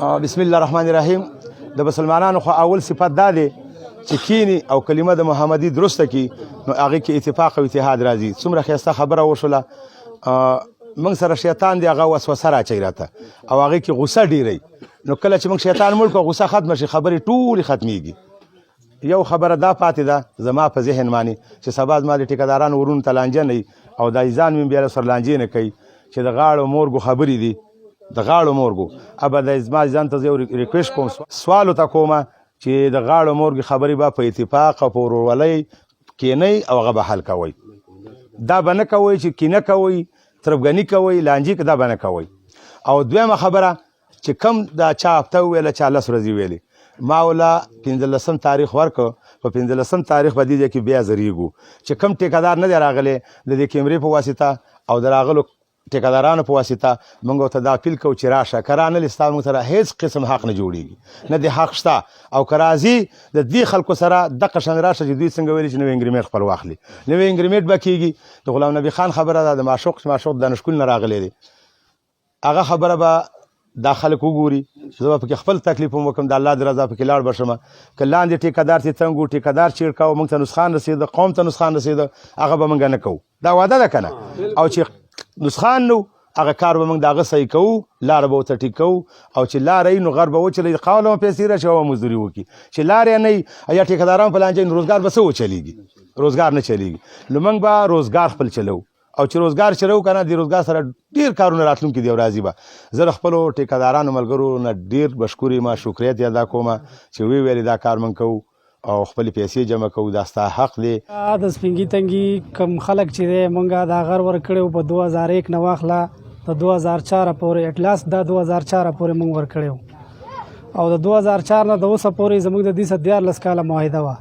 بسم الله الرحمن الرحیم. د مسلمانانو خو اول صفت دا دی چې کینی او کلمه د محمدي درسته کی نو هغه کې اتفاق او اتحاد راځي. څومره ښایسته خبره وشوله. موږ سره شیطان دی هغه وسوسه راچوي راته او هغې کې غوسه ډېروي. نو کله چې موږ شیطان مړ کړو غوسه ختمه شي خبرې ټولې ختمیږي. یو خبره دا پاتې ده زما په ذهن باندې چې سبا زما د ټیکهدارانو ورونو ته لانجه نه وي او دا ځان مې بیا سره لانجې نه کوي چې د غاړو مورګو خبرې دي د غاړو مورګو. ابا د زما ځان ته زه یو ریکویسټ کوم سوال ورته کومه چې د غاړو مورګې خبرې به په اتفاق او په ورورولۍ کینئ او هغه به حل کوئ. دا به نه کوئ چې کینه کوئ تربګني کوئ لانجې دا به نه کوئ. او دویمه خبره چې کم دا چا هفته وویله چا 10 ورځې ویلې ما ولا 15 تاریخ ورکړ. په 15 تاریخ به دې ځای کې بیا زریږو چې کم ټیکهدار نه دی راغلی د دې کیمرې په واسطه او د راغلو ټیکهدارانو په واسطه موږ ورته دا اپیل کوو چې راشه که رانغلې ستا موږ سره هېڅ قسم حق نه جوړېږي نه د حق شته او که راځي د دې خلکو سره دغه شان راشه چې دوی څنګه ویلي چې نوی انګریمېټ خپل واخلي. نوی انګریمېټ به کېږي. د غلام نبي خان خبره ده د معشوق دانشګل نه راغلی دی هغه خبره به دا خلک وګوري. زه به پکې خپل تکلیف هم وکړم د الله د رضا پکې لاړ به شم. که لاندې ټیکهدار چې تنګ و ټیکهدار چیړ کوه موږ ته نسخان رسېده قوم ته نسخان رسېده هغه به موږ نه کوو. دا واده ده که نه. او چې نسخان نو هغه کار به موږ د هغه صحیح کوو لاره به ورته ټیک کوو او چې لاره یې نو غر به وچلوي قول هم پیسې راشي او مزدوري وکړي. چې لارې نه وي یا ټیکهداران په لانجه نو روزګار به څه وچلېږي. روزګار نه چلېږي. نو موږ به روزګار خپل چلو او چې روزګار چلو که نه د روزګار سره ډېر کارونه راتلونکي دی او راځي به. زه د خپلو ټیکهدارانو ملګرو نه ډېر بشکور یم شکریت ادا کوم چې ویلې دا کار موږ کوو او خپلې پیسې جمع کوو دا ستا حق دی. د سپینګي تنګي کم خلک چې دی موږ دا غر ورکړی په 2001 نه واخله د 2004 پورې اټلاس دا 2004 پورې موږ ورکړی او د 2004 نه د اوسه پورې زموږ د دې 14 کاله معاهده وه.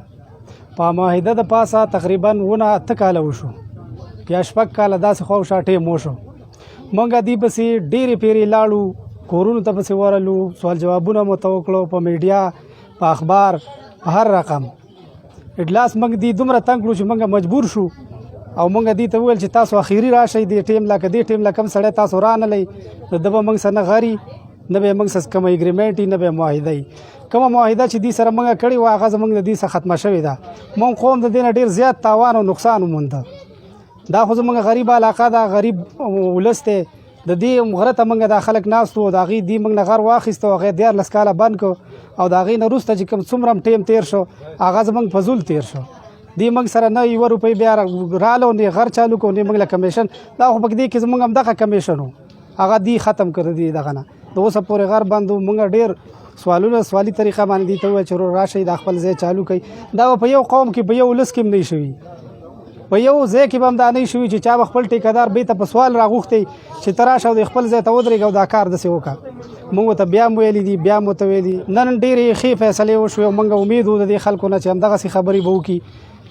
په معاهده د پاسه تقریبا 8 کاله وشو یا 6 کاله داسې خواوشا ټیم وشو. موږ دې پسې ډېرې پیرې لاړو کورونو ته پسې ورلو سوال جوابونه مو ته وکړو په میډیا په اخبار په هر رقم. اجلاس موږ دې دومره تنګ کړو چې موږ مجبور شو او موږ دې ته وویل چې تاسو اخیري راشئ دې ټیم لا که دې ټیم لا کم سړی تاسو رانلی نو ده به موږ سره نه غري نه به یې موږ سره کومه اګریمنټ نه به یې معاهده وي. کومه معاهده چې دې سره موږ کړې وه هغه زموږ د دې څخه ختمه شوې ده. موږ قوم د دې نه ډېر زیات تاوان او نقصان ومونده. دا خو زموږ غریب علاقه ده غریب ولس دی. د دې غره ته موږ دا خلک ناست وو د هغې دې موږ نه غر واخیست او هغې 14 کاله بند کړو او د هغې نه وروسته چې کوم څومره هم ټیم تېر شو هغه زموږ په زول تېر شو. دې موږ سره نه 1 روپۍ بیا رالو نه غر چالو کړو نه موږ له کمیشن دا خو په دې کې زموږ همدغه کمیشن و هغه دې ختم کړی دی دغه نه د اوسه پورې غر بند و. موږ ډېر سوالونه سوالي طریقه باندې دې ته وویل چې راشئ دا خپل ځای چالو کوئ. دا په یو قوم کې په یو ولس کې هم نه شوي په یو ځای کې به هم دا نه شوي چې چا به خپل ټیکهدار بیرته په سوال راغوښتی چې ته راشه او د خپل ځای ته ودرېږه او دا کار داسې وکړه. موږ ورته بیا هم ویلي دي بیا هم ورته ویلي نن ډېرې ښې فیصلې وشوې او موږ امید و د دې خلکو نه چې همدغسې خبرې به وکړي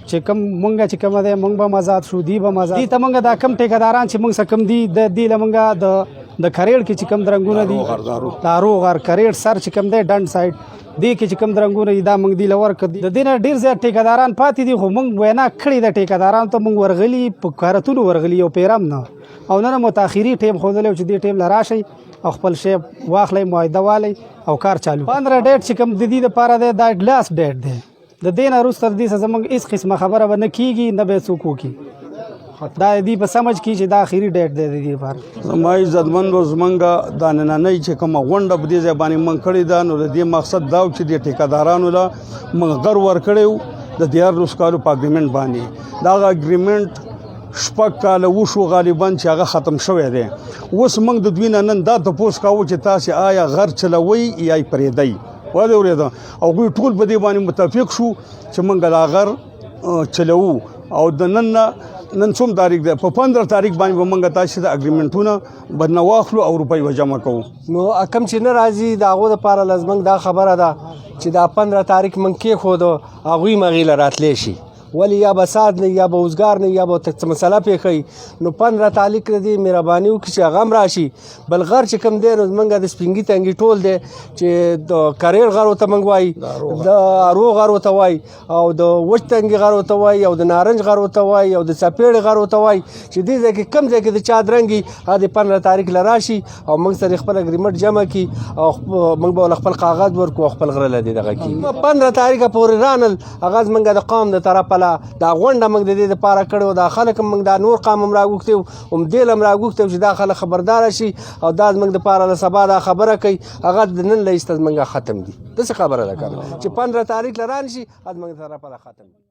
چې کوم موږ چې کومه دی موږ به هم آزاد شو دی به هم آزاد. دې ته موږ دا کم ټیکهداران چې موږ سره کوم دي د دې له موږ د کریړ کې چې کوم درنګونه دي د روغر کریړ سر چې کوم دی ډنډ سایډ دې کې چې کوم درنګونه دي دا موږ دې له ورکړه. د دې نه ډېر زیات ټیکهداران پاتې دي خو موږ وینا کړې ده ټیکهدارانو ته موږ ورغلي په کارتونو ورغلي او پیرم نه او نه متاخري ټیم ښودلی چې دې ټیم له راشئ او خپل شی واخلئ معاهده والی او کار چالو. 15 ډیټ چې کوم د دې دپاره دی دا لاست ډیټ دی. د دې نه وروسته د دې څخه زموږ هېڅ قسمه خبره به نه کېږي نه به یې څوک وکړي. دا دې په سمجھ کړي چې دا اخري ډیټ دی د دې لپاره. زما عزتمندو زموږ دا نننۍ چې کومه غونډه په دې ځای باندې موږ کړې ده نو د دې مقصد دا و چې د ټیکهدارانو له موږ غر ورکړی و د 14 کالو په اګریمنټ باندې. دا هغه اګریمنټ 6 کاله وشو غالبا چې هغه ختم شوی دی. اوس موږ د دوی نه نن دا تپوس کوو چې تاسې آیا غر چلوئ یا یې پرېږدئ ولې اورېده او دوی ټول په دې باندې متفق شو چې موږ دا غر چلوو او د نن څوم تاریخ دی په 15 تاریخ باندې به موږ تاسې د اګریمنټونه بدنه واخلو او روپۍ به جمع کوو. نو کم چې نه راځي د هغو دپاره لازمنګ دا خبره ده چې دا 15 تاریخ موږ کېښودو هغوی مغې له راتلی شي ولې یا به سات نه یا به اوزګار نه یا به ورته څه مسله پېښوي نو 15 تاریخ دې مهرباني وکړي چې هغه هم راشي. بل غر چې کوم دی نو زمونږ د سپینګي تنګي ټول دی چې د کریړ غر ورته موږ وایي، د ارو غر ورته وایي، او د وچ تنګي غر ورته وایي، او د نارنج غر ورته وایي، او د څپېړې غر ورته وایي چې دې ځای کې کوم ځای کې د چا درنګي هغه د 15 تاریخ له راشي او موږ سره خپل اګریمنټ جمع کړي او موږ به ول خپل کاغذ ورکړو او خپل غره له دې دغه کړي. 15 تاریخ پورې رانل هغه زمونږ د قوم د طرفه له دا غونډه موږ د دې دپاره کړې وه. دا خلک هم موږ دا نور قام هم راغوښتي وو، همدې له هم راغوښتي وو چې دا خلک خبرداره شي او دا زموږ دپاره له سبا دا خبره کوي هغه د نن له ایسته زموږ ختم دي. داسې خبره ده که نه چې 15 تاریخ له رانشي هغه زموږ د طرفه له ختم دي.